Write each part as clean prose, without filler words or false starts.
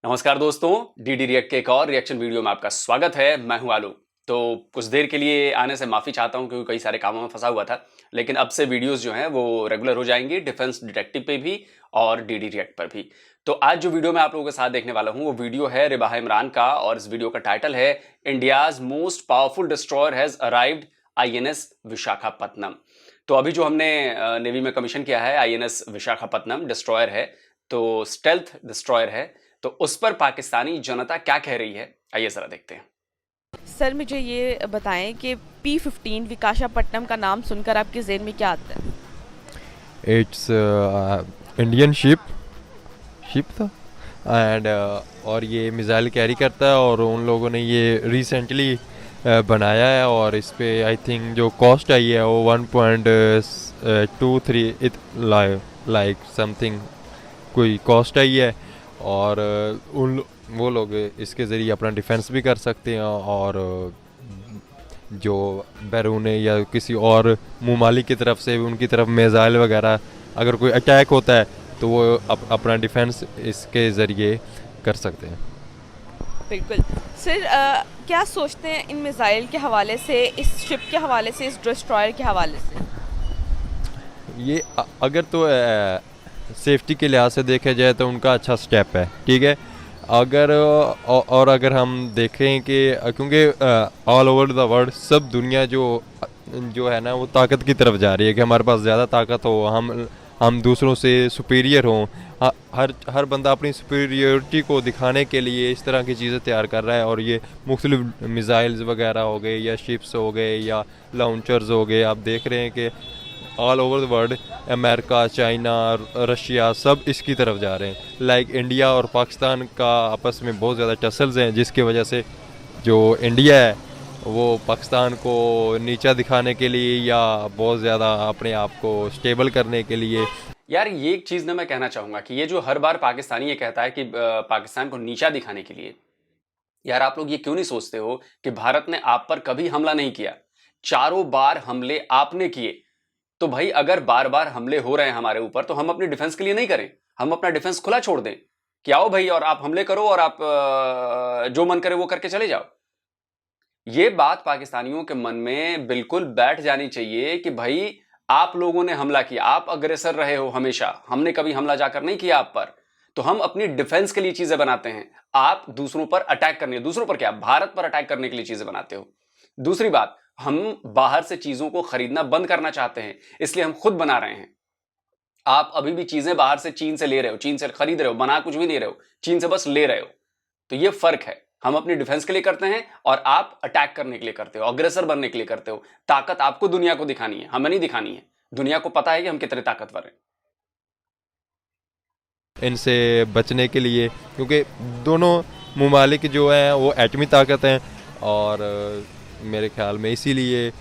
नमस्कार दोस्तों, DD react के एक और रिएक्शन वीडियो में आपका स्वागत है। मैं हूं आलू। तो कुछ देर के लिए आने से माफ़ी चाहता हूं क्योंकि कई सारे कामों में फंसा हुआ था, लेकिन अब से वीडियोस जो हैं वो रेगुलर हो जाएंगी डिफेंस डिटेक्टिव पे भी और डीडी रिएक्ट पर भी। तो आज जो वीडियो मैं आप लोगों के साथ देखने वाला हूं वो वीडियो है रिबाह इमरान का और इस वीडियो का टाइटल है India's most powerful destroyer has arrived INS Visakhapatnam. तो अभी जो हमने नेवी में कमीशन किया है आईएनएस विशाखापत्तनम डिस्ट्रॉयर है, तो स्टेल्थ डिस्ट्रॉयर है, तो उस पर पाकिस्तानी जनता क्या कह रही है, आइए जरा देखते हैं। सर मुझे ये बताएं कि P-15 विशाखापट्टनम का नाम सुनकर आपके ज़हन में क्या आता है? इट्स इंडियन शिप था एंड और ये मिसाइल कैरी करता है और उन लोगों ने ये रिसेंटली बनाया है और इस पे आई थिंक जो कॉस्ट आई है वो 1.23 लाइक समथिंग कोई कॉस्ट आई है और वो लोग इसके ज़रिए अपना डिफेंस भी कर सकते हैं और जो बैरून या किसी और ममालिक की तरफ से उनकी तरफ मिसाइल वगैरह अगर कोई अटैक होता है तो वो अपना डिफेंस इसके ज़रिए कर सकते हैं। बिल्कुल सर, क्या सोचते हैं इन मिसाइल के हवाले से, इस शिप के हवाले से, इस डिस्ट्रॉयर के हवाले से? ये अगर तो सेफ्टी के लिहाज से देखा जाए तो उनका अच्छा स्टेप है, ठीक है। अगर और अगर हम देखें कि क्योंकि ऑल ओवर द वर्ल्ड सब दुनिया जो है ना वो ताकत की तरफ जा रही है कि हमारे पास ज़्यादा ताकत हो, हम दूसरों से सुपीरियर हों। हर बंदा अपनी सुपीरियरिटी को दिखाने के लिए इस तरह की चीज़ें तैयार कर रहा है और ये मुख्तलिफ मिसाइल्स वगैरह हो गए या शिप्स हो गए या लॉन्चर्स हो गए। आप देख रहे हैं कि all over the world America, China, Russia सब इसकी तरफ जा रहे हैं। लाइक इंडिया और पाकिस्तान का आपस में बहुत ज़्यादा टसल्स हैं जिसकी वजह से जो इंडिया है वो पाकिस्तान को नीचा दिखाने के लिए या बहुत ज़्यादा अपने आप को स्टेबल करने के लिए। यार ये एक चीज़ ना मैं कहना चाहूँगा कि ये जो हर बार पाकिस्तानी ये कहता है कि पाकिस्तान को नीचा दिखाने के लिए, यार आप लोग ये क्यों नहीं सोचते हो कि भारत ने आप पर कभी हमला नहीं किया, चारों बार हमले आपने किए। तो भाई अगर बार बार हमले हो रहे हैं हमारे ऊपर तो हम अपनी डिफेंस के लिए नहीं करें, हम अपना डिफेंस खुला छोड़ दें कि आओ भाई और आप हमले करो और आप जो मन करे वो करके चले जाओ। ये बात पाकिस्तानियों के मन में बिल्कुल बैठ जानी चाहिए कि भाई आप लोगों ने हमला किया, आप अग्रेसर रहे हो हमेशा, हमने कभी हमला जाकर नहीं किया आप पर। तो हम अपनी डिफेंस के लिए चीजें बनाते हैं, आप दूसरों पर अटैक करने, दूसरों पर क्या, भारत पर अटैक करने के लिए चीजें बनाते हो। दूसरी बात, हम बाहर से चीजों को खरीदना बंद करना चाहते हैं, इसलिए हम खुद बना रहे हैं। आप अभी भी चीजें बाहर से चीन से ले रहे हो, चीन से खरीद रहे हो, बना कुछ भी नहीं रहे हो, चीन से बस ले रहे हो। तो ये फर्क है, हम अपनी डिफेंस के लिए करते हैं और आप अटैक करने के लिए करते हो, अग्रेसर बनने के लिए करते हो। ताकत आपको दुनिया को दिखानी है, हमें नहीं दिखानी है। दुनिया को पता है कि हम कितने ताकतवर हैं। इनसे बचने के लिए क्योंकि दोनों ममालिक जो हैं वो एटमी ताकत हैं और मेरे ख्याल में इसीलिए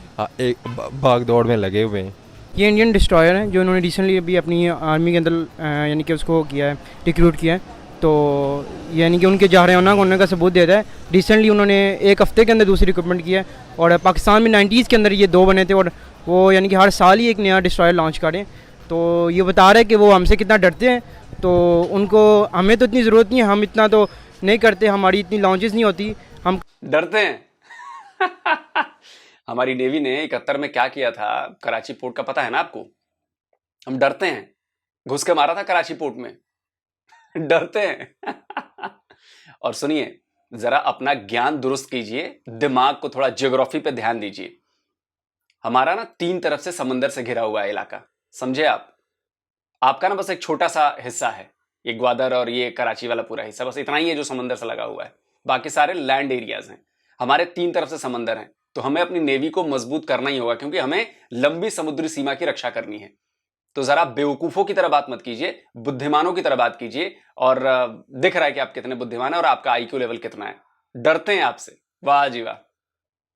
एक भाग दौड़ में लगे हुए हैं। ये इंडियन डिस्ट्रॉयर हैं जो उन्होंने रिसेंटली अभी अपनी आर्मी के अंदर यानी कि उसको किया है, रिक्रूट किया है। तो यानी कि उनके जा रहे होने का सबूत देता है। रिसेंटली उन्होंने एक हफ्ते के अंदर दूसरी रिक्रूटमेंट किया है और पाकिस्तान में 90s के अंदर ये 2 बने थे और वो यानी कि हर साल ही एक नया डिस्ट्रॉयर लॉन्च करें। तो ये बता रहे हैं कि वो हमसे कितना डरते हैं। तो उनको, हमें तो इतनी ज़रूरत नहीं है, हम इतना तो नहीं करते, हमारी इतनी लॉन्चेस नहीं होती, हम डरते हैं। हमारी नेवी ने 71 में क्या किया था कराची पोर्ट का पता है ना आपको? हम डरते हैं, घुस के मारा था कराची पोर्ट में। डरते हैं। और सुनिए, जरा अपना ज्ञान दुरुस्त कीजिए, दिमाग को थोड़ा ज्योग्राफी पे ध्यान दीजिए। हमारा ना 3 तरफ से समंदर से घिरा हुआ है इलाका, समझे आप? आपका ना बस एक छोटा सा हिस्सा है, ये ग्वादर और ये कराची वाला पूरा हिस्सा, बस इतना ही है जो समंदर से लगा हुआ है, बाकी सारे लैंड एरियाज हैं। हमारे 3 तरफ से समंदर हैं, तो हमें अपनी नेवी को मजबूत करना ही होगा क्योंकि हमें लंबी समुद्री सीमा की रक्षा करनी है। तो जरा बेवकूफों की तरह बात मत कीजिए, बुद्धिमानों की तरह बात कीजिए। और दिख रहा है कि आप कितने बुद्धिमान हैं और आपका आईक्यू लेवल कितना है। डरते हैं आपसे, वाह जी वाह।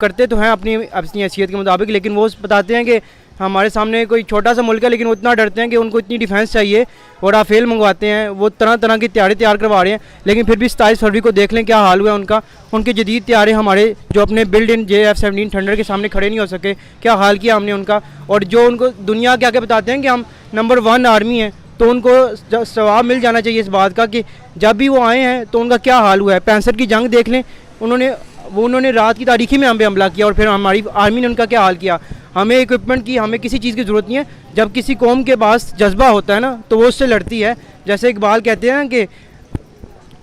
करते तो हैं अपनी हैसियत के मुताबिक, लेकिन वो बताते हैं कि हमारे सामने कोई छोटा सा मुल्क है लेकिन वो इतना डरते हैं कि उनको इतनी डिफेंस चाहिए और राफेल मंगवाते हैं। वो तरह तरह की तैयारी तैयार करवा रहे हैं, लेकिन फिर भी 27 फरवरी को देख लें क्या हाल हुआ उनका। उनके जदीद तैयारे हमारे जो अपने बिल्ड इन JF-17 थंडर के सामने खड़े नहीं हो सके, क्या हाल किया हमने उनका। और जो उनको दुनिया के आगे बताते हैं कि हम नंबर 1 आर्मी हैं, तो उनको जवाब मिल जाना चाहिए इस बात का कि जब भी वो आए हैं तो उनका क्या हाल हुआ है। 65 की जंग देख लें, उन्होंने रात की तारीखी में हम पे हमला किया और फिर हमारी आर्मी ने उनका क्या हाल किया। हमें इक्विपमेंट की, हमें किसी चीज़ की ज़रूरत नहीं है। जब किसी कौम के पास जज्बा होता है ना तो वो उससे लड़ती है। जैसे इकबाल कहते हैं कि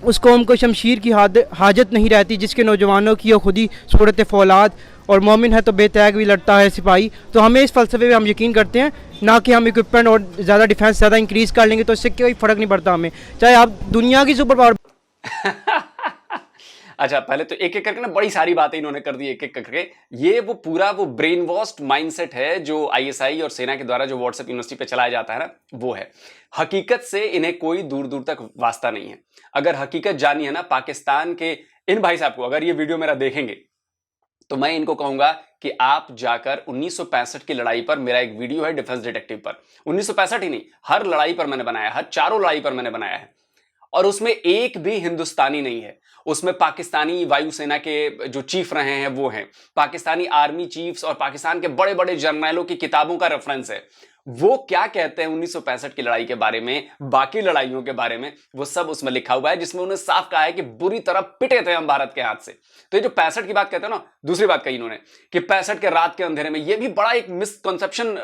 उस कौम को शमशीर की हाजत नहीं रहती जिसके नौजवानों की हो खुद ही सूरत फौलाद, और मोमिन है तो बेतैग भी लड़ता है सिपाही। तो हमें इस फ़लसफ़े पे हम यकीन करते हैं, ना कि हम इक्विपमेंट और ज़्यादा डिफेंस ज़्यादा इंक्रीज़ कर लेंगे तो इससे कोई फ़र्क नहीं पड़ता हमें, चाहे आप दुनिया की सुपर पावर। अच्छा, पहले तो एक एक करके ना बड़ी सारी बातें इन्होंने कर दी एक एक करके। ये वो पूरा वो ब्रेन वॉश्ड माइंडसेट है जो आईएसआई और सेना के द्वारा जो व्हाट्सएप यूनिवर्सिटी पे चलाया जाता है ना, वो है। हकीकत से इन्हें कोई दूर दूर तक वास्ता नहीं है। अगर हकीकत जानी है ना पाकिस्तान के इन भाई साहब को, अगर ये वीडियो मेरा देखेंगे तो मैं इनको कहूंगा कि आप जाकर 1965 की लड़ाई पर, मेरा एक वीडियो है डिफेंस डिटेक्टिव पर, 1965 ही नहीं, हर लड़ाई पर मैंने बनाया, हर चारों लड़ाई पर मैंने बनाया है, और उसमें एक भी हिंदुस्तानी नहीं है। उसमें पाकिस्तानी वायुसेना के जो चीफ रहे हैं वो हैं, पाकिस्तानी आर्मी चीफ्स और पाकिस्तान के बड़े बड़े जर्नलों की किताबों का रेफरेंस है। वो क्या कहते हैं 1965 की लड़ाई के बारे में, बाकी लड़ाइयों के बारे में, वो सब उसमें लिखा हुआ है, जिसमें उन्होंने साफ कहा है कि बुरी तरह पिटे थे हम भारत के हाथ से। तो ये जो 65 की बात कहते हैं ना, दूसरी बात कही इन्होंने कि 65 के रात के अंधेरे में, ये भी बड़ा एक मिसकंसेप्शन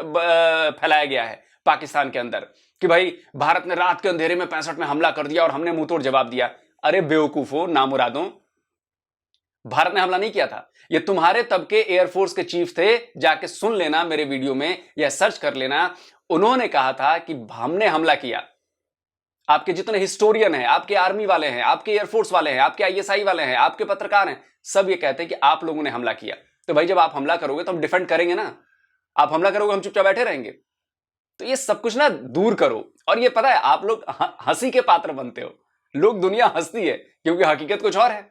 फैलाया गया है पाकिस्तान के अंदर कि भाई भारत ने रात के अंधेरे में 65 में हमला कर दिया और हमने मुंहतोड़ जवाब दिया। अरे बेवकूफो, नामुरादों, भारत ने हमला नहीं किया था। ये तुम्हारे तब के एयरफोर्स के चीफ थे, जाके सुन लेना मेरे वीडियो में या सर्च कर लेना। उन्होंने कहा था कि हमने हमला किया। आपके जितने हिस्टोरियन हैं, आपके आर्मी वाले हैं, आपके एयरफोर्स वाले हैं, आपके आईएसआई वाले हैं, आपके पत्रकार हैं, सब ये कहते हैं कि आप लोगों ने हमला किया। तो भाई जब आप हमला करोगे तो हम डिफेंड करेंगे ना। आप हमला करोगे हम चुपचाप बैठे रहेंगे। तो ये सब कुछ ना दूर करो। और ये पता है आप लोग हंसी के पात्र बनते हो, लोग दुनिया हंसती है क्योंकि हकीकत कुछ और है।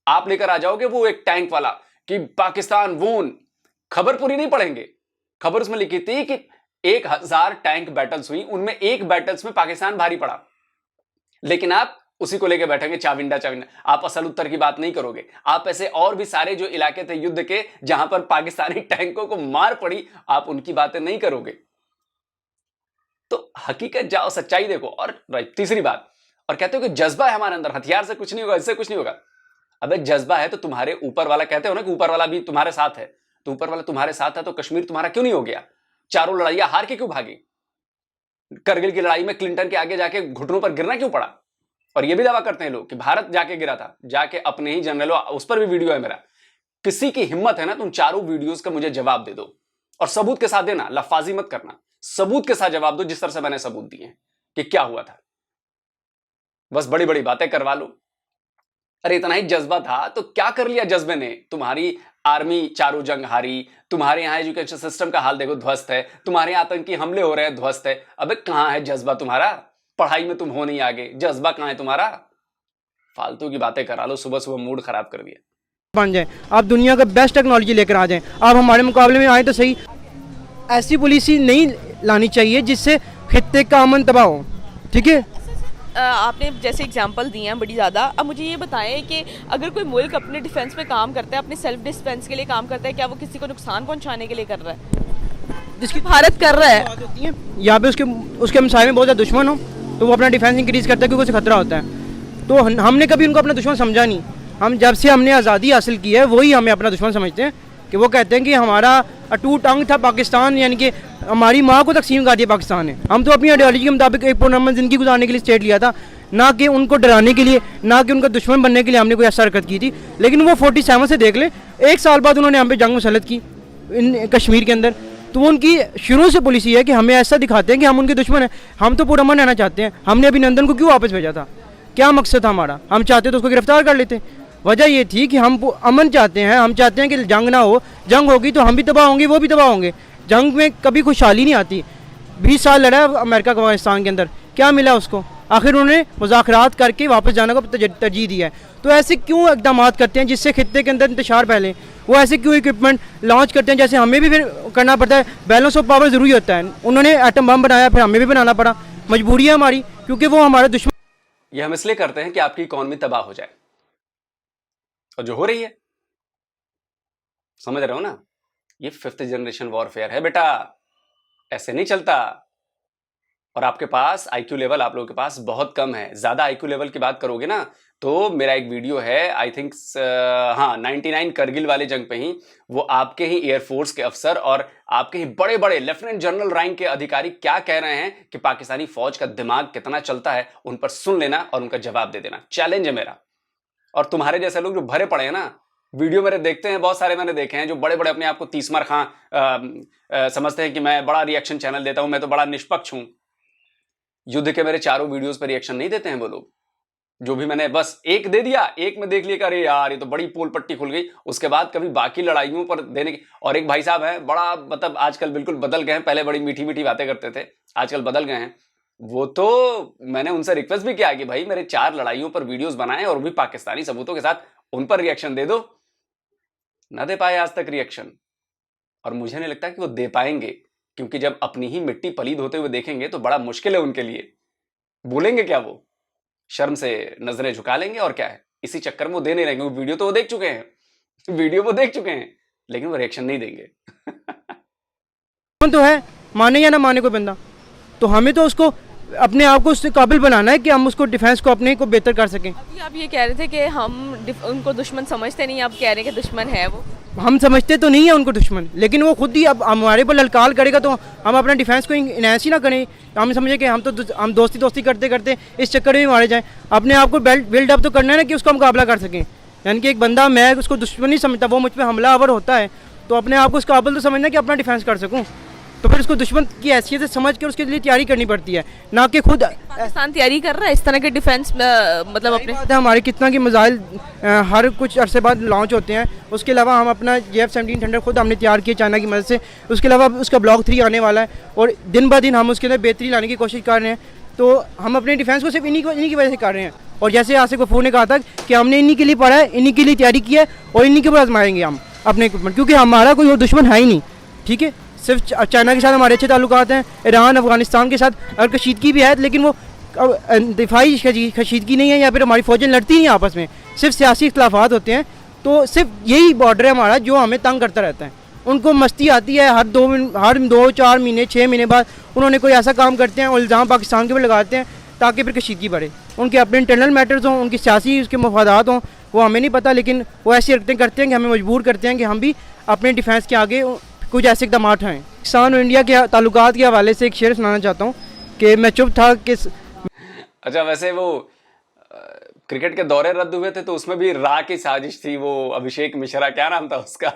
आप लेकर आ जाओगे वो एक टैंक वाला कि पाकिस्तान वोन, खबर पूरी नहीं पढ़ेंगे। खबर उसमें लिखी थी कि 1000 टैंक बैटल्स हुई, उनमें एक बैटल्स में पाकिस्तान भारी पड़ा, लेकिन आप उसी को लेकर बैठेंगे चाविंडा चाविंडा। आप असल उत्तर की बात नहीं करोगे। आप ऐसे और भी सारे जो इलाके थे युद्ध के जहां पर पाकिस्तानी टैंकों को मार पड़ी, आप उनकी बातें नहीं करोगे। तो हकीकत जाओ, सच्चाई देखो। और तीसरी बात, और कहते हो कि जज्बा है हमारे अंदर, हथियार से कुछ नहीं होगा, इससे कुछ नहीं होगा। अबे जज्बा है तो तुम्हारे ऊपर वाला, कहते हो ना कि ऊपर वाला भी तुम्हारे साथ है, तो ऊपर वाला तुम्हारे साथ है तो कश्मीर तुम्हारा क्यों नहीं हो गया? चारों लड़ाइयां हार के क्यों भागी? करगिल की लड़ाई में क्लिंटन के आगे जाके घुटनों पर गिरना क्यों पड़ा? और यह भी दावा करते हैं लोग कि भारत जाके गिरा था, जाके अपने ही जनरलों, उस पर भी वीडियो है मेरा। किसी की हिम्मत है ना, तुम चारों वीडियोस का मुझे जवाब दे दो, और सबूत के साथ देना, लफाजी मत करना, सबूत के साथ जवाब दो, जिस तरह से मैंने सबूत दिए हैं कि क्या हुआ था। बस बड़ी बड़ी बातें करवा लो। अरे इतना ही जज्बा था तो क्या कर लिया जज्बे ने? तुम्हारी आर्मी चारों जंग हारी, तुम्हारे यहां एजुकेशन सिस्टम का हाल देखो ध्वस्त है, तुम्हारे यहां आतंकी हमले हो रहे हैं ध्वस्त है। अबे कहां है जज्बा तुम्हारा? पढ़ाई में तुम हो नहीं आगे, जज्बा कहां है तुम्हारा? फालतू की बातें करा लो, सुबह सुबह मूड खराब कर दिया। बन जाए, आप दुनिया का बेस्ट टेक्नोलॉजी लेकर आ जाएं, आप हमारे मुकाबले में आए तो सही। ऐसी पॉलिसी नहीं लानी चाहिए जिससे खित्ते का अमन तबाह हो, ठीक है। आपने जैसे एग्जांपल दिए हैं बड़ी ज़्यादा। अब मुझे ये बताएं कि अगर कोई मुल्क अपने डिफेंस पे काम करता है, अपने सेल्फ डिफेंस के लिए काम करता है, क्या वो किसी को नुकसान पहुंचाने के लिए कर रहा है? जिसकी भारत कर रहा है। बात होती है यहाँ पे उसके हमसाये में बहुत ज़्यादा दुश्मन हो तो वो अपना डिफेंस इंक्रीज़ करता है क्योंकि उसे खतरा होता है। तो हमने कभी उनको अपना दुश्मन समझा नहीं। हम जब से हमने आज़ादी हासिल की है वही हमें अपना दुश्मन समझते हैं कि वो कहते हैं कि हमारा अटूट अंग था पाकिस्तान, यानी कि हमारी माँ को तकसीम कर दिया पाकिस्तान ने। हम तो अपनी आइडियोलॉजी के मुताबिक एक पुरअमन ज़िंदगी गुजारने के लिए स्टेट लिया था, ना कि उनको डराने के लिए, ना कि उनका दुश्मन बनने के लिए हमने कोई ऐसा हरकत की थी। लेकिन वो 47 से देख लें, 1 साल बाद उन्होंने हम पे जंग मुसल्लत की इन कश्मीर के अंदर। तो उनकी शुरू से पॉलिसी है कि हमें ऐसा दिखाते हैं कि हम उनके दुश्मन हैं। हम तो पुरअमन रहना चाहते हैं। हमने अभिनंदन को क्यों वापस भेजा था? क्या मकसद था हमारा? हम चाहते तो उसको गिरफ्तार कर लेते। वजह ये थी कि हम अमन चाहते हैं, हम चाहते हैं कि जंग ना हो। जंग होगी तो हम भी तबाह होंगे, वो भी तबाह होंगे। जंग में कभी खुशहाली नहीं आती। 20 साल लड़ा है अमेरिका अफगानिस्तान के अंदर, क्या मिला उसको? आखिर उन्होंने मुज़ाकरात करके वापस जाने को तरजीह दिया है। तो ऐसे क्यों इकदाम करते हैं जिससे खित्ते के अंदर इंतशार फैले? वो ऐसे क्यों इक्विपमेंट लॉन्च करते हैं जैसे हमें भी फिर करना पड़ता है? बैलेंस ऑफ पावर ज़रूरी होता है। उन्होंने एटम बम बनाया, फिर हमें भी बनाना पड़ा, मजबूरी है हमारी, क्योंकि वो हमारे दुश्मन। ये हम इसलिए करते हैं कि आपकी इकॉनमी तबाह हो जाए, और जो हो रही है, समझ रहे हो ना? ये 5th जनरेशन वॉरफेयर है बेटा, ऐसे नहीं चलता। और आपके पास आईक्यू लेवल, आप लोगों के पास बहुत कम है। ज्यादा आईक्यू लेवल की बात करोगे ना तो मेरा एक वीडियो है, आई थिंक हाँ 99 करगिल वाले जंग पे ही, वो आपके ही एयरफोर्स के अफसर और आपके ही बड़े बड़े लेफ्टिनेंट जनरल रैंक के अधिकारी क्या कह रहे हैं कि पाकिस्तानी फौज का दिमाग कितना चलता है, उन पर सुन लेना और उनका जवाब दे देना। चैलेंज है मेरा। और तुम्हारे जैसे लोग जो भरे पड़े हैं ना, वीडियो मेरे देखते हैं, बहुत सारे मैंने देखे हैं जो बड़े बड़े अपने आप को तीसमार खां समझते हैं कि मैं बड़ा रिएक्शन चैनल देता हूं, मैं तो बड़ा निष्पक्ष हूं। युद्ध के मेरे चारों वीडियोस पर रिएक्शन नहीं देते हैं वो लोग। जो भी मैंने बस एक दे दिया, एक में देख लिया कि अरे यार ये तो बड़ी पोल पट्टी खुल गई, उसके बाद कभी बाकी लड़ाइयों पर देने की। और एक भाई साहब हैं बड़ा, मतलब आजकल बिल्कुल बदल गए हैं, पहले बड़ी मीठी मीठी बातें करते थे, आजकल बदल गए हैं। वो तो मैंने उनसे रिक्वेस्ट भी किया कि भाई मेरे 4 लड़ाइयों पर वीडियोस बनाएं और भी पाकिस्तानी सबूतों के साथ, उन पर रिएक्शन दे दो। ना दे पाए आज तक रिएक्शन, और मुझे नहीं लगता कि वो दे पाएंगे, क्योंकि जब अपनी ही मिट्टी पलीद होते हुए देखेंगे तो बड़ा मुश्किल है उनके लिए। बोलेंगे क्या? वो शर्म से नजरें झुका लेंगे और क्या है, इसी चक्कर में वो दे नहीं रहेंगे। वो वीडियो तो वो देख चुके हैं, वीडियो वो देख चुके हैं, लेकिन वो रिएक्शन नहीं देंगे। तो है, माने या ना माने कोई बंदा, तो हमें तो उसको अपने आप को उससे काबिल बनाना है कि हम उसको डिफेंस को अपने को बेहतर कर सकें। अभी आप ये कह रहे थे कि हम उनको दुश्मन समझते नहीं, आप कह रहे हैं कि दुश्मन है वो। हम समझते तो नहीं है उनको दुश्मन, लेकिन वो खुद ही अब हमारे पर ललकार करेगा तो हम अपना डिफेंस को इनहेंस ही ना करें। हम समझे कि हम दोस्ती करते करते इस चक्कर में मारे जाएं। अपने आप को बिल्ड अप तो करना है ना कि उसका मुकाबला कर सकें। यानी कि एक बंदा, मैं उसको दुश्मन नहीं समझता, वो मुझ पर हमलावर होता है, तो अपने आप को उस काबिल तो समझना कि अपना डिफेंस कर सकूँ, तो फिर उसको दुश्मन की हैसियत से समझ के उसके लिए तैयारी करनी पड़ती है, ना कि खुद। पाकिस्तान तैयारी कर रहा है इस तरह के डिफेंस, मतलब अपने बात है हमारे कितना कि मिसाइल हर कुछ अरसे बाद लॉन्च होते हैं। उसके अलावा हम अपना JF-17 थंडर खुद हमने तैयार किया चाइना की मदद से। उसके अलावा उसका ब्लॉक 3 आने वाला है और दिन ब दिन हम उसके अंदर बेहतरी लाने की कोशिश कर रहे हैं। तो हम अपने डिफेंस को सिर्फ इन्हीं की वजह से कर रहे हैं। और जैसे आसिफ गफूर ने कहा था कि हमने इन्हीं के लिए पढ़ा है, इन्हीं के लिए तैयारी की है और इन्हीं के ऊपर आजमाएंगे हम अपने इक्विपमेंट, क्योंकि हमारा कोई और दुश्मन है ही नहीं। ठीक है, सिर्फ चाइना के साथ हमारे अच्छे ताल्लुकात हैं, ईरान अफगानिस्तान के साथ अगर कशीदगी भी है, लेकिन वो दिफाई कशीदगी नहीं है, या फिर हमारी फ़ौजें लड़ती नहीं आपस में, सिर्फ सियासी इख्तलाफात होते हैं। तो सिर्फ यही बॉर्डर है हमारा जो हमें तंग करता रहता है। उनको मस्ती आती है, हर 2-4 महीने 6 महीने बाद उन्होंने कोई ऐसा काम करते हैं और इल्ज़ाम पाकिस्तान के ऊपर लगाते हैं ताकि फिर कशीदगी बढ़े। उनके अपने इंटरनल मैटर्स हों, उनकी सियासी उसके मफादात हों, वो हमें नहीं पता, लेकिन वो ऐसी हरकतें करते हैं कि हमें मजबूर करते हैं कि हम भी अपने डिफेंस के आगे कुछ ऐसे इकदाम उठाएँ। पाकिस्तान और इंडिया के ताल्लुकात के हवाले से एक शेर सुनाना चाहता हूँ कि मैं चुप था कि अच्छा, वैसे वो क्रिकेट के दौरे रद्द हुए थे तो उसमें भी रा की साजिश थी। वो अभिषेक मिश्रा, क्या नाम था उसका,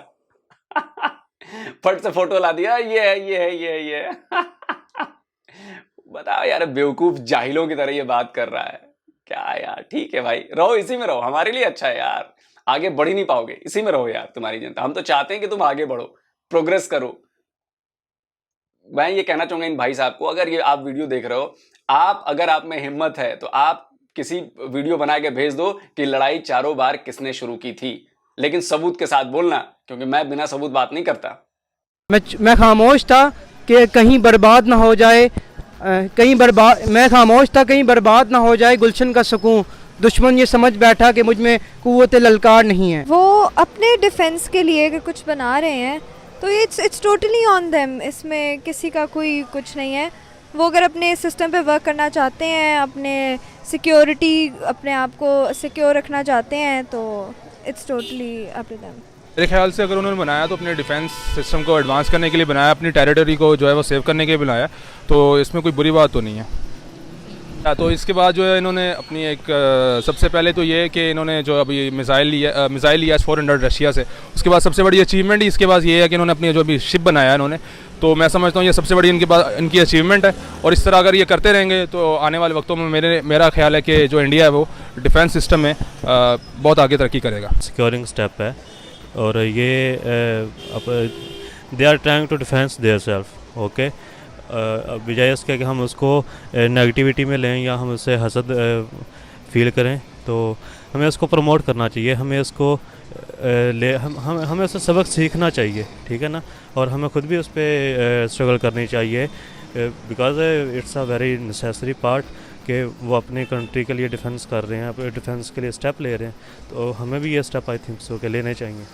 फट से फोटो ला दिया, ये है। बताओ यार, बेवकूफ जाहिलों की तरह ये बात कर रहा है क्या यार। ठीक है भाई, रहो इसी में रहो, हमारे लिए अच्छा है यार। आगे बढ़ ही नहीं पाओगे, इसी में रहो यार, तुम्हारी जनता। हम तो चाहते हैं कि तुम आगे बढ़ो, प्रोग्रेस करो। मैं ये कहना चाहूंगा इन भाई साहब को, अगर ये आप वीडियो देख रहे हो, अगर आप में हिम्मत है तो आप किसी वीडियो बना के भेज दो कि लड़ाई चारों बार किसने शुरू की थी, लेकिन सबूत के साथ बोलना, क्योंकि मैं बिना सबूत बात नहीं करता। मैं खामोश था कि कहीं बर्बाद ना हो जाए, मैं खामोश था कहीं बर्बाद ना हो जाए गुलशन का सुकून। दुश्मन ये समझ बैठा कि मुझ में कुव्वत ललकार नहीं है। वो अपने डिफेंस के लिए अगर कुछ बना रहे हैं तो इट्स टोटली ऑन देम, इसमें किसी का कोई कुछ नहीं है। वो अगर अपने सिस्टम पे वर्क करना चाहते हैं, अपने सिक्योरिटी, अपने आप को सिक्योर रखना चाहते हैं, तो it's totally up to them. मेरे ख्याल से अगर उन्होंने बनाया तो अपने डिफेंस सिस्टम को एडवांस करने के लिए बनाया, अपनी टेरिटरी को जो है वो सेव करने के लिए बनाया, तो इसमें कोई बुरी बात तो नहीं है। तो इसके बाद जो है इन्होंने अपनी एक सबसे पहले तो ये कि इन्होंने जो अभी मिसाइल लिया S-400 रशिया से, उसके बाद सबसे बड़ी अचीवमेंट ही इसके बाद ये है कि इन्होंने अपनी जो अभी शिप बनाया है इन्होंने, तो मैं समझता हूँ ये सबसे बड़ी इनकी अचीवमेंट है। और इस तरह अगर ये करते रहेंगे तो आने वाले वक्तों में मेरा ख्याल है कि जो इंडिया है वो डिफेंस सिस्टम में बहुत आगे तरक्की करेगा। सिक्योरिंग स्टेप है और ये they are trying to defence their self. Okay, बजाय इसके कि हम उसको नेगेटिविटी में लें या हम उससे हसद फील करें, तो हमें उसको प्रमोट करना चाहिए, हमें इसको हमें उससे सबक सीखना चाहिए, ठीक है ना। और हमें खुद भी उस पर स्ट्रगल करनी चाहिए, because it's a very necessary part कि वो अपनी कंट्री के लिए डिफेंस कर रहे हैं, अपने डिफेंस के लिए स्टेप ले रहे हैं, तो हमें भी ये स्टेप आई थिंक सो के लेने चाहिए।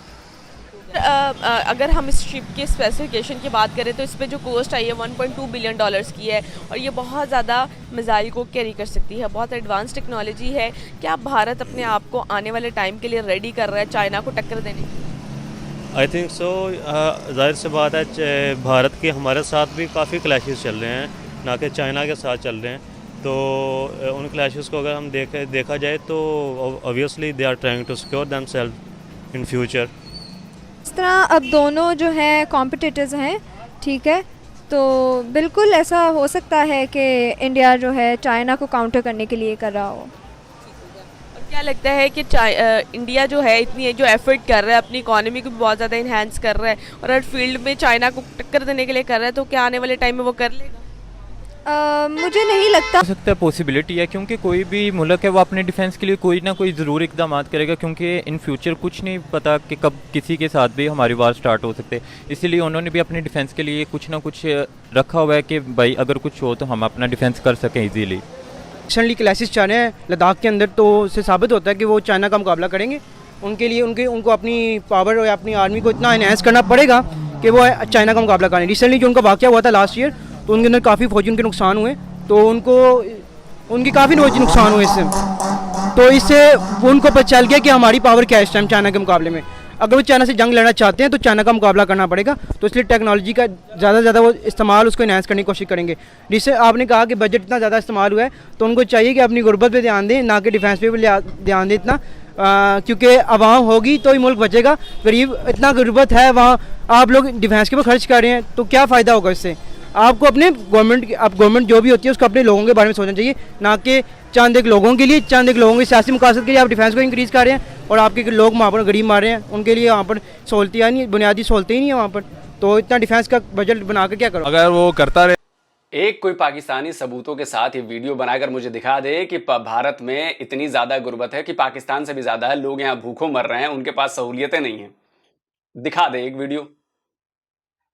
अगर हम इस शिप के स्पेसिफिकेशन की बात करें तो इस पे जो कॉस्ट आई है 1.2 बिलियन डॉलर्स की है और ये बहुत ज़्यादा मिसाइल को कैरी कर सकती है, बहुत एडवांस टेक्नोलॉजी है। क्या भारत अपने आप को आने वाले टाइम के लिए रेडी कर रहा है चाइना को टक्कर देने के लिए? I think so. जाहिर सी बात है भारत के हमारे साथ भी काफ़ी क्लैशेस चल रहे हैं, ना कि चाइना के साथ चल रहे हैं। तो उन क्लैशेस को अगर हम देखा जाए तो obviously they are trying to secure themselves in future. इस तरह अब दोनों जो हैं कॉम्पिटिटर्स हैं, ठीक है, तो बिल्कुल ऐसा हो सकता है कि इंडिया जो है चाइना को काउंटर करने के लिए कर रहा हो। और क्या लगता है कि इंडिया जो है इतनी जो एफर्ट कर रहा है अपनी इकोनॉमी को भी बहुत ज़्यादा इन्हांस कर रहा है और हर फील्ड में चाइना को टक्कर देने के लिए कर रहा है, तो क्या आने वाले टाइम में वो कर लेगा? मुझे नहीं लगता। हो सकता है, पॉसिबिलिटी है, क्योंकि कोई भी मुल्क है वो अपने डिफेंस के लिए कोई ना कोई ज़रूर इकदाम करेगा, क्योंकि इन फ्यूचर कुछ नहीं पता कि कब किसी के साथ भी हमारी वार स्टार्ट हो सकते हैं। इसीलिए उन्होंने भी अपने डिफेंस के लिए कुछ ना कुछ रखा हुआ है कि भाई अगर कुछ हो तो हम अपना डिफेंस कर सकें इजीली। रिसेंटली क्लासेस चल रहे हैं लद्दाख के अंदर, तो उससे साबित होता है कि वो चाइना का मुकाबला करेंगे। उनके लिए उनको अपनी पावर और अपनी आर्मी को इतना इन्हेंस करना पड़ेगा कि वो चाइना का मुकाबला करें। रिसेंटली जो उनका वाक़या हुआ था लास्ट ईयर, तो उनके अंदर काफ़ी फौजी उनके नुकसान हुए, तो उनकी काफ़ी फौजी नुकसान हुए इससे। तो इससे उनको पता चल गया कि हमारी पावर क्या है इस टाइम चाइना के मुकाबले में। अगर वो चाइना से जंग लड़ना चाहते हैं तो चाइना का मुकाबला करना पड़ेगा, तो इसलिए टेक्नोलॉजी का ज़्यादा से ज़्यादा वो इस्तेमाल उसको इन्हांस करने की कोशिश करेंगे। जिससे आपने कहा कि बजट इतना ज़्यादा इस्तेमाल हुआ है, तो उनको चाहिए कि अपनी गुर्बत पे ध्यान दें, ना कि डिफेंस पे भी ध्यान दें इतना, क्योंकि आवाम होगी तो ही मुल्क बचेगा। गरीब इतना गुर्बत है वहाँ, आप लोग डिफेंस के ऊपर खर्च कर रहे हैं, तो क्या फ़ायदा होगा इससे? आपको अपने गवर्नमेंट जो भी होती है उसको अपने लोगों के बारे में सोचना चाहिए, ना कि चंद एक लोगों के लिए, चंद एक लोगों के सियासी मकासद के लिए आप डिफेंस को इंक्रीज़ कर रहे हैं और आपके लोग वहाँ पर गरीब मार रहे हैं, उनके लिए वहाँ पर सहूलतियाँ नहीं, बुनियादी सहूलतें ही नहीं है वहाँ पर, तो इतना डिफेंस का बजट बना कर क्या करो? अगर वो करता रहे। एक कोई पाकिस्तानी सबूतों के साथ ये वीडियो बनाकर मुझे दिखा दे कि भारत में इतनी ज़्यादा गुर्बत है कि पाकिस्तान से भी ज़्यादा है, लोग यहाँ भूखों मर रहे हैं, उनके पास सहूलियतें नहीं हैं। दिखा दे एक वीडियो।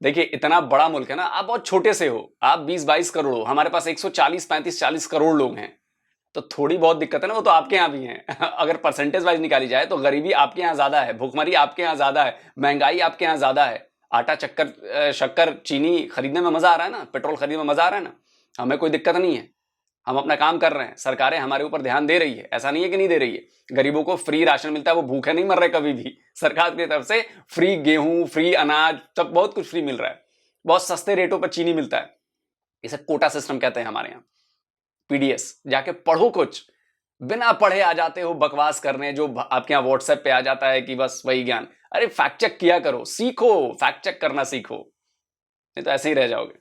देखिए इतना बड़ा मुल्क है ना, आप बहुत छोटे से हो, आप 20-22 करोड़ हो, हमारे पास 140-35-40 करोड़ लोग हैं, तो थोड़ी बहुत दिक्कत है ना, वो तो आपके यहाँ भी है। अगर परसेंटेज वाइज निकाली जाए तो गरीबी आपके यहाँ ज़्यादा है, भूखमरी आपके यहाँ ज़्यादा है, महंगाई आपके यहाँ ज़्यादा है। आटा शक्कर चीनी खरीदने में मज़ा आ रहा है ना, पेट्रोल खरीदने में मज़ा आ रहा है ना, हमें कोई दिक्कत नहीं है, हम अपना काम कर रहे हैं, सरकारें हमारे ऊपर ध्यान दे रही है, ऐसा नहीं है कि नहीं दे रही है। गरीबों को फ्री राशन मिलता है, वो भूखे नहीं मर रहे कभी भी, सरकार की तरफ से फ्री गेहूं, फ्री अनाज, सब बहुत कुछ फ्री मिल रहा है, बहुत सस्ते रेटों पर चीनी मिलता है। इसे कोटा सिस्टम कहते हैं हमारे यहाँ, पीडीएस। जाके पढ़ो, कुछ बिना पढ़े आ जाते हो बकवास करने, जो आपके यहाँ व्हाट्सएप पे आ जाता है कि बस वही ज्ञान। अरे फैक्ट चेक किया करो, सीखो, फैक्ट चेक करना सीखो, नहीं तो ऐसे ही रह जाओगे।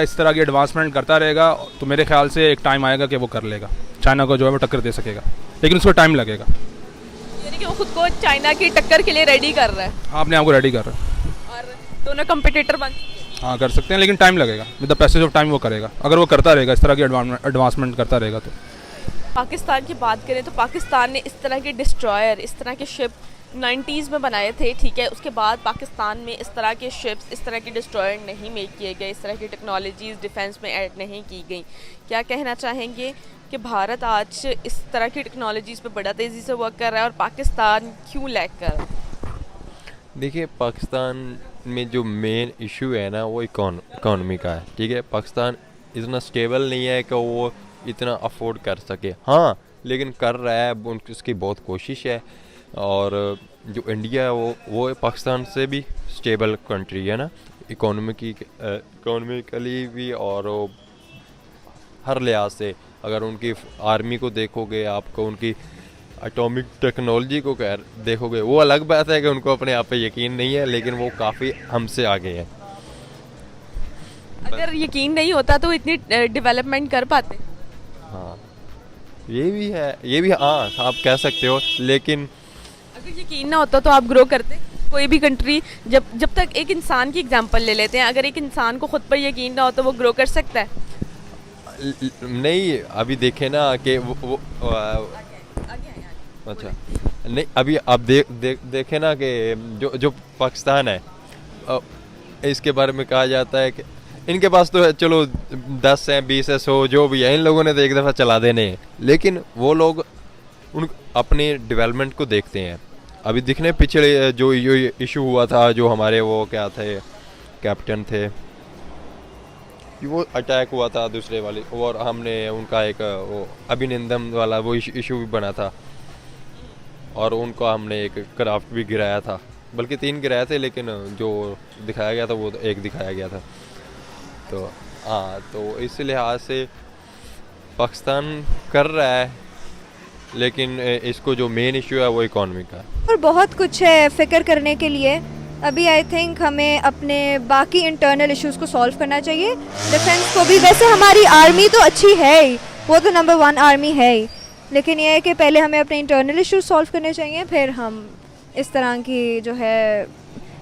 इस तरह की एडवांसमेंट करता रहेगा तो मेरे ख्याल से एक टाइम आएगा कि वो कर लेगा, चाइना को जो है वो टक्कर दे सकेगा, लेकिन उसको टाइम लगेगा। यानी कि वो खुद को चाइना की टक्कर के लिए रेडी कर रहा है, अपने आप को रेडी कर रहा है, और दोनों कंपिटिटर बन हाँ कर सकते हैं, लेकिन टाइम लगेगा, with the passage of time वो करेगा, अगर वो करता रहेगा, इस तरह की एडवांसमेंट करता रहेगा। तो पाकिस्तान की बात करें तो पाकिस्तान ने इस तरह के डिस्ट्रॉयर, इस तरह के शिप 90s में बनाए थे, ठीक है, उसके बाद पाकिस्तान में इस तरह के शिप्स, इस तरह के डिस्ट्रॉयर नहीं मेक किए गए, इस तरह की टेक्नोलॉजीज़ डिफेंस में ऐड नहीं की गई। क्या कहना चाहेंगे कि भारत आज इस तरह की टेक्नोलॉजीज़ पे बड़ा तेज़ी से वर्क कर रहा है और पाकिस्तान क्यों लैग कर रहा है? देखिए पाकिस्तान में जो मेन इशू है ना वो इकॉनमी का है, ठीक है। पाकिस्तान इतना स्टेबल नहीं है कि वो इतना अफोर्ड कर सके, हाँ लेकिन कर रहा है, उसकी बहुत कोशिश है। और जो इंडिया है वो पाकिस्तान से भी स्टेबल कंट्री है ना, इकोनॉमिकली भी और हर लिहाज से। अगर उनकी आर्मी को देखोगे, आपको उनकी एटॉमिक टेक्नोलॉजी को देखोगे, वो अलग बात है कि उनको अपने आप पे यकीन नहीं है, लेकिन वो काफ़ी हमसे आगे है। अगर यकीन नहीं होता तो इतनी डेवलपमेंट कर पाते? हाँ ये भी है, ये भी हाँ आप कह सकते हो, लेकिन अगर यकीन ना होता तो आप ग्रो करते? कोई भी कंट्री जब तक एक इंसान की एग्जांपल ले लेते हैं, अगर एक इंसान को खुद पर यकीन ना हो तो वो ग्रो कर सकता है? नहीं, अभी देखे ना कि वो अच्छा नहीं, अभी आप देखे ना कि जो पाकिस्तान है, इसके बारे में कहा जाता है कि इनके पास तो चलो 10 हैं, 20 है, 100 जो भी है, इन लोगों ने तो एक दफ़ा चला देने हैं। लेकिन वो लोग उन अपने डेवलपमेंट को देखते हैं, अभी दिखने पिछले जो इशू हुआ था, जो हमारे वो क्या थे कैप्टन थे, वो अटैक हुआ था दूसरे वाले, और हमने उनका एक वो अभिनंदन वाला वो इशू भी बना था, और उनको हमने एक क्राफ्ट भी गिराया था, बल्कि 3 गिराए थे, लेकिन जो दिखाया गया था वो एक दिखाया गया था। तो हाँ, तो इस लिहाज से पाकिस्तान कर रहा है, लेकिन इसको जो मेन इशू है वो इकॉनमी का है। और बहुत कुछ है फ़िक्र करने के लिए। अभी आई थिंक हमें अपने बाकी इंटरनल इश्यूज़ को सॉल्व करना चाहिए, डिफेंस को भी। वैसे हमारी आर्मी तो अच्छी है ही, वो तो नंबर 1 आर्मी है ही, लेकिन ये है कि पहले हमें अपने इंटरनल इश्यूज सॉल्व करने चाहिए, फिर हम इस तरह की जो है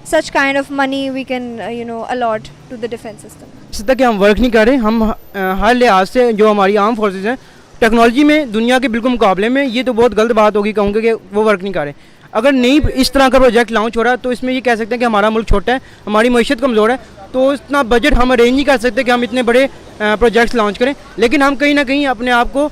such kind of money we can allot to the defence system. इस तक कि हम वर्क नहीं कर रहे, हम हर लिहाज से जो हमारी आर्म फोर्सेज हैं टेक्नोलॉजी में दुनिया के बिल्कुल मुकाबले में, ये तो बहुत गलत बात होगी कहूँगा कि वो वर्क नहीं कर रहे। अगर नहीं इस तरह का प्रोजेक्ट लॉन्च हो रहा है तो इसमें ये कह सकते हैं कि हमारा मुल्क छोटा है, हमारी मईशत कमज़ोर है, तो इतना बजट हम अरेंज नहीं कर सकते कि हम इतने बड़े प्रोजेक्ट्स लॉन्च करें। लेकिन हम कहीं ना कहीं अपने आप को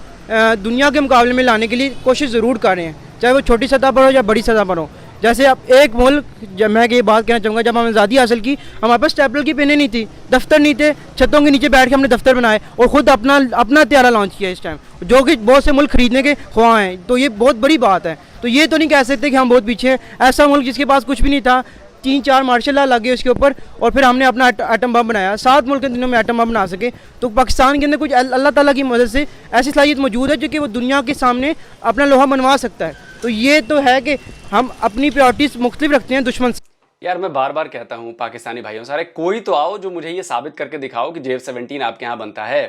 दुनिया के मुकाबले में लाने के लिए कोशिश ज़रूर कर रहे हैं, चाहे वो छोटी सतह पर हो या बड़ी सतह पर हो। जैसे अब एक मुल्क, जब मैं ये बात कहना चाहूँगा, जब हमने आज़ादी हासिल की हमारे पास स्टेपलर की पेनें नहीं थी, दफ्तर नहीं थे, छतों के नीचे बैठ के हमने दफ्तर बनाए और ख़ुद अपना त्यारा लॉन्च किया इस टाइम, जो कि बहुत से मुल्क खरीदने के ख्वाह हैं। तो ये बहुत बड़ी बात है। तो ये तो नहीं कह सकते कि हम बहुत पीछे हैं। ऐसा मुल्क जिसके पास कुछ भी नहीं था, 3-4 मार्शल लॉ लगे उसके ऊपर, और फिर हमने अपना एटम बम बनाया। 7 मुल्क इन दिनों में एटम बम बना सके। तो पाकिस्तान के अंदर कुछ अल्लाह ताला की मदद से ऐसी सलाहियत मौजूद है जो कि वो दुनिया के सामने अपना लोहा मनवा सकता है। तो ये तो है कि हम अपनी प्रायोरिटीज मुख्तलिफ रखते हैं दुश्मन से। यार मैं बार बार कहता हूँ पाकिस्तानी भाइयों से, अरे कोई तो आओ जो मुझे ये साबित करके दिखाओ कि JF-17 आपके यहाँ बनता है।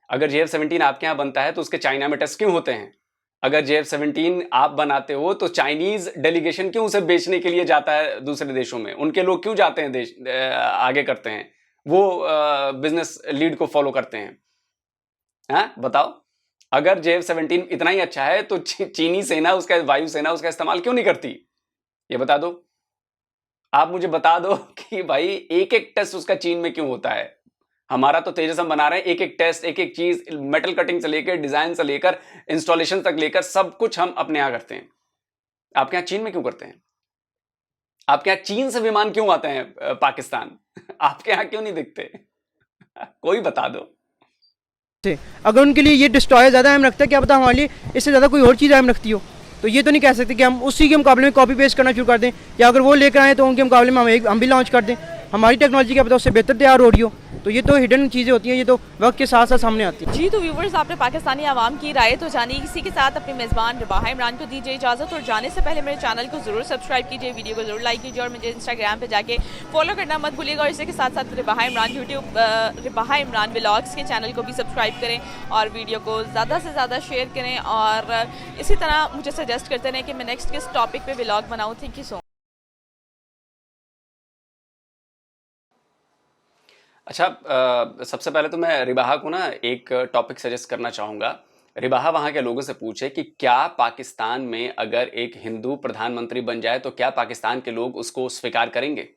अगर JF-17 आपके यहाँ बनता है तो उसके चाइना में टेस्ट क्यों होते हैं? अगर JF-17 आप बनाते हो तो चाइनीज डेलीगेशन क्यों उसे बेचने के लिए जाता है दूसरे देशों में? उनके लोग क्यों जाते हैं देश आगे करते हैं, वो बिजनेस लीड को फॉलो करते हैं? हाँ बताओ, अगर JF-17 इतना ही अच्छा है तो चीनी सेना, उसका वायुसेना उसका इस्तेमाल क्यों नहीं करती? ये बता दो। आप मुझे बता दो कि भाई एक एक टेस्ट उसका चीन में क्यों होता है? हमारा तो तेजस हम बना रहे हैं, एक एक टेस्ट, एक एक चीज, मेटल कटिंग से लेकर डिजाइन से लेकर इंस्टॉलेशन तक लेकर सब कुछ हम अपने यहां करते हैं। आपके यहां चीन में क्यों करते हैं? आपके यहां चीन से विमान क्यों आते हैं पाकिस्तान? आपके यहां क्यों नहीं दिखते? कोई बता दो। अगर उनके लिए ये डिस्ट्रॉयर ज़्यादा अहम रखता है, क्या पता हमारे लिए इससे ज़्यादा कोई और चीज़ अहम रखती हो। तो ये तो नहीं कह सकते कि हम उसी के मुकाबले में कॉपी पेस्ट करना शुरू कर दें, या अगर वो लेकर आए तो उनके मुकाबले में हम भी लॉन्च कर दें। हमारी टेक्नोलॉजी क्या पता उससे बेहतर तैयार हो रही हो। तो ये तो हिडन चीज़ें होती हैं, ये तो वक्त के साथ साथ सामने आती हैं। जी तो व्यूवर्स, आपने पाकिस्तानी आवाम की राय तो जानी। इसी के साथ अपने मेज़बान रिबाहा इमरान को दीजिए इजाज़त, और जाने से पहले मेरे चैनल को ज़रूर सब्सक्राइब कीजिए, वीडियो को ज़रूर लाइक कीजिए, और मुझे इंस्टाग्राम पे जाके फॉलो करना मत भूलिएगा। और इसी के साथ साथ रिबाहा इमरान व्लॉग्स के चैनल को भी सब्सक्राइब करें और वीडियो को ज़्यादा से ज़्यादा शेयर करें, और इसी तरह मुझे सजेस्ट करते रहें कि मैं नेक्स्ट किस टॉपिक पर व्लॉग बनाऊँ। Thank you so much. अच्छा, सबसे पहले तो मैं रिबाहा को ना एक टॉपिक सजेस्ट करना चाहूँगा। रिबाहा वहाँ के लोगों से पूछे कि क्या पाकिस्तान में अगर एक हिंदू प्रधानमंत्री बन जाए तो क्या पाकिस्तान के लोग उसको स्वीकार करेंगे?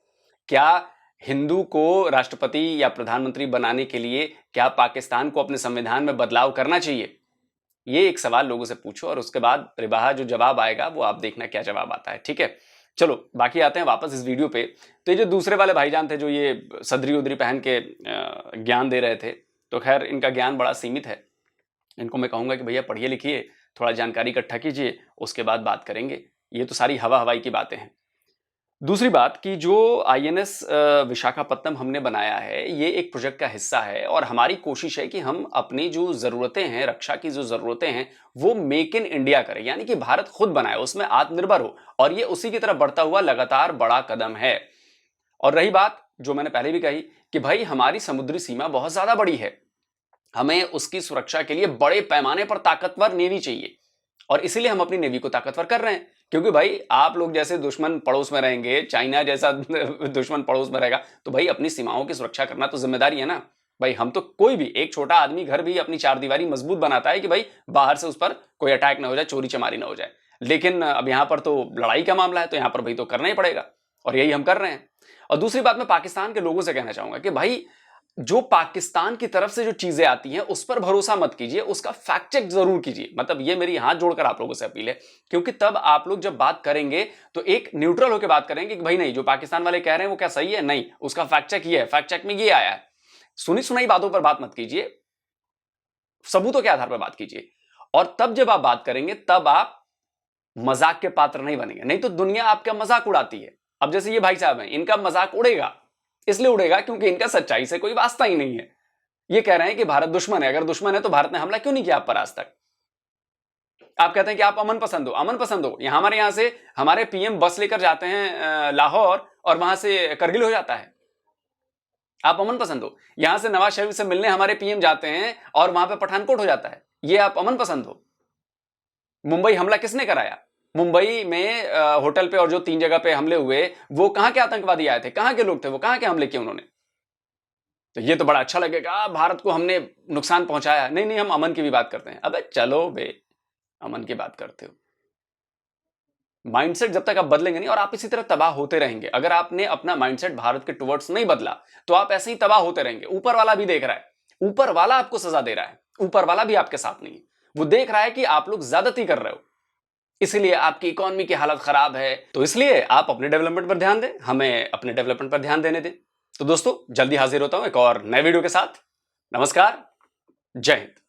क्या हिंदू को राष्ट्रपति या प्रधानमंत्री बनाने के लिए क्या पाकिस्तान को अपने संविधान में बदलाव करना चाहिए? ये एक सवाल लोगों से पूछो, और उसके बाद रिबाहा जो जवाब आएगा वो आप देखना क्या जवाब आता है। ठीक है, चलो बाकी आते हैं वापस इस वीडियो पे। तो ये जो दूसरे वाले भाईजान थे जो ये सदरी उदरी पहन के ज्ञान दे रहे थे, तो खैर इनका ज्ञान बड़ा सीमित है। इनको मैं कहूँगा कि भैया पढ़िए लिखिए, थोड़ा जानकारी इकट्ठा कीजिए, उसके बाद बात करेंगे। ये तो सारी हवा हवाई की बातें हैं। दूसरी बात कि जो INS विशाखापत्तनम हमने बनाया है, ये एक प्रोजेक्ट का हिस्सा है, और हमारी कोशिश है कि हम अपनी जो ज़रूरतें हैं, रक्षा की जो ज़रूरतें हैं, वो मेक इन इंडिया करें, यानी कि भारत खुद बनाए, उसमें आत्मनिर्भर हो, और ये उसी की तरफ बढ़ता हुआ लगातार बड़ा कदम है। और रही बात जो मैंने पहले भी कही कि भाई हमारी समुद्री सीमा बहुत ज़्यादा बड़ी है, हमें उसकी सुरक्षा के लिए बड़े पैमाने पर ताकतवर नेवी चाहिए, और इसीलिए हम अपनी नेवी को ताकतवर कर रहे हैं। क्योंकि भाई आप लोग जैसे दुश्मन पड़ोस में रहेंगे, चाइना जैसा दुश्मन पड़ोस में रहेगा, तो भाई अपनी सीमाओं की सुरक्षा करना तो जिम्मेदारी है ना भाई। हम तो कोई भी एक छोटा आदमी घर भी अपनी चारदीवारी मजबूत बनाता है कि भाई बाहर से उस पर कोई अटैक ना हो जाए, चोरी चमारी ना हो जाए। लेकिन अब यहाँ पर तो लड़ाई का मामला है, तो यहाँ पर भाई तो करना ही पड़ेगा, और यही हम कर रहे हैं। और दूसरी बात मैं पाकिस्तान के लोगों से कहना चाहूंगा कि भाई जो पाकिस्तान की तरफ से जो चीजें आती हैं उस पर भरोसा मत कीजिए, उसका फैक्ट चेक जरूर कीजिए। मतलब ये मेरी हाथ जोड़कर आप लोगों से अपील है, क्योंकि तब आप लोग जब बात करेंगे तो एक न्यूट्रल होकर बात करेंगे कि भाई नहीं, जो पाकिस्तान वाले कह रहे हैं वो क्या सही है, नहीं, उसका फैक्ट चेक ये है, फैक्ट चेक में ये आया है। सुनी सुनाई बातों पर बात मत कीजिए, सबूतों के आधार पर बात कीजिए। और तब जब आप बात करेंगे तब आप मजाक के पात्र नहीं बनेंगे, नहीं तो दुनिया आपका मजाक उड़ाती है। अब जैसे ये भाई साहब हैं, इनका मजाक उड़ेगा, इसलिए उड़ेगा क्योंकि इनका सच्चाई से कोई वास्ता ही नहीं है। ये कह रहे हैं कि भारत दुश्मन है, अगर दुश्मन है तो भारत ने हमला क्यों नहीं किया आप पर आज तक? आप कहते हैं कि आप अमन पसंद हो, अमन पसंद हो। हमारे यहां से हमारे पीएम बस लेकर जाते हैं लाहौर और वहां से करगिल हो जाता है। आप अमन पसंद हो। यहां से नवाज शरीफ से मिलने हमारे पीएम जाते हैं और वहां पे पठानकोट हो जाता है। ये आप अमन पसंद हो। मुंबई हमला किसने कराया? मुंबई में होटल पे और जो 3 जगह पे हमले हुए, वो कहां के आतंकवादी आए थे, कहां के लोग थे, वो कहां के हमले किए उन्होंने? तो ये तो बड़ा अच्छा लगेगा, भारत को हमने नुकसान पहुंचाया। नहीं नहीं, हम अमन की भी बात करते हैं। अबे चलो बे, अमन की बात करते हो। माइंडसेट जब तक आप बदलेंगे नहीं, और आप इसी तरह तबाह होते रहेंगे। अगर आपने अपना माइंडसेट भारत के टुवर्ड्स नहीं बदला तो आप ऐसे ही तबाह होते रहेंगे। ऊपर वाला भी देख रहा है, ऊपर वाला आपको सजा दे रहा है, ऊपर वाला भी आपके साथ नहीं है। वो देख रहा है कि आप लोग ज्यादती कर रहे हो, इसलिए आपकी इकोनॉमी की हालत खराब है। तो इसलिए आप अपने डेवलपमेंट पर ध्यान दें, हमें अपने डेवलपमेंट पर ध्यान देने दें। तो दोस्तों, जल्दी हाजिर होता हूं एक और नए वीडियो के साथ। नमस्कार, जय हिंद।